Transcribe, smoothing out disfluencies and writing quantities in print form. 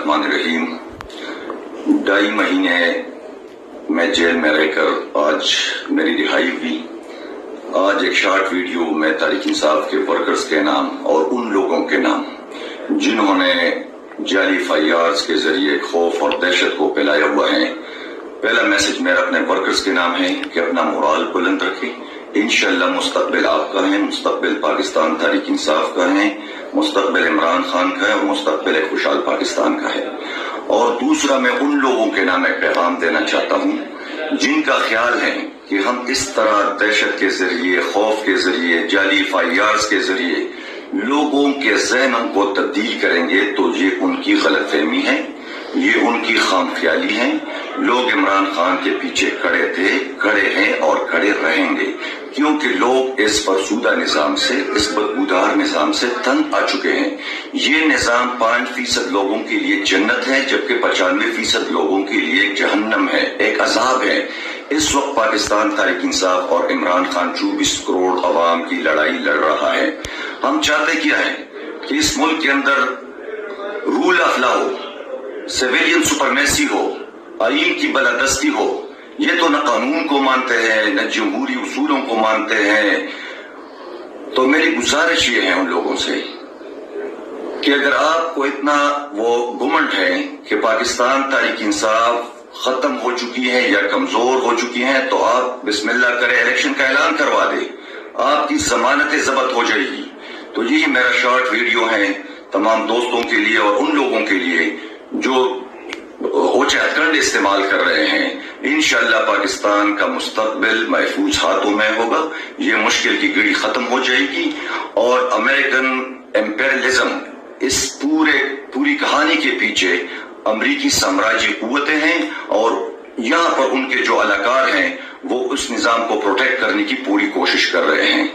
बिस्मिल्लाहिर्रहमानिर्रहीम। 2.5 महीने मैं जेल में रहकर आज मेरी रिहाई हुई। आज एक शॉर्ट वीडियो में तहरीक इंसाफ के वर्कर्स के नाम और उन लोगों के नाम जिन्होंने जाली FIRs के जरिए खौफ और दहशत को फैलाया हुआ है। पहला मैसेज मेरा अपने वर्कर्स के नाम है कि अपना मोराल बुलंद रखें। इंशाअल्लाह मुस्तकबिल आपका है, मुस्तकबिल पाकिस्तान तहरीक इंसाफ का है, मुस्तकबिल इमरान खान का है और मुस्तकबिल खुशहाल पाकिस्तान का है। और दूसरा, मैं उन लोगों के नाम एक पैगाम देना चाहता हूँ जिनका ख्याल है कि हम इस तरह दहशत के जरिए, खौफ के जरिए, जाली FIRs के जरिए लोगों के ज़हनों को तब्दील करेंगे, तो ये उनकी गलतफहमी है, ये उनकी खामख्याली है। लोग इमरान खान के पीछे खड़े थे, खड़े हैं और खड़े रहेंगे, क्योंकि लोग इस फरसूदा निजाम से, इस बदबूदार निजाम से तंग आ चुके हैं। ये निजाम 5% लोगों के लिए जन्नत है, जबकि 95% लोगों के लिए जहन्नम है, एक अजाब है। इस वक्त पाकिस्तान तहरीक इंसाफ और इमरान खान 24 करोड़ अवाम की लड़ाई लड़ रहा है। हम चाहते क्या है कि इस मुल्क के अंदर रूल ऑफ लॉ हो, सिविलियन सुपरमेसी हो, आईन की बलादस्ती हो। ये तो न कानून को मानते हैं, न जमहूरी उसूलों को मानते हैं। तो मेरी गुजारिश ये है उन लोगों से कि अगर आपको इतना वो घुमंड है कि पाकिस्तान तहरीक इंसाफ खत्म हो चुकी है या कमजोर हो चुकी है, तो आप बिस्मिल्लाह करें, इलेक्शन का ऐलान करवा दे, आपकी जमानत जब्त हो जाएगी। तो यही मेरा शॉर्ट वीडियो है तमाम दोस्तों के लिए और उन लोगों के लिए जो ओछे हथकंड इस्तेमाल कर रहे हैं। इंशाअल्लाह पाकिस्तान का मुस्तकबिल महफूज हाथों में होगा, ये मुश्किल की घड़ी खत्म हो जाएगी और अमेरिकन एम्पेरियलिज्म, इस पूरी कहानी के पीछे अमरीकी साम्राज्य कुव्वतें हैं और यहाँ पर उनके जो अलाकार हैं वो उस निजाम को प्रोटेक्ट करने की पूरी कोशिश कर रहे हैं।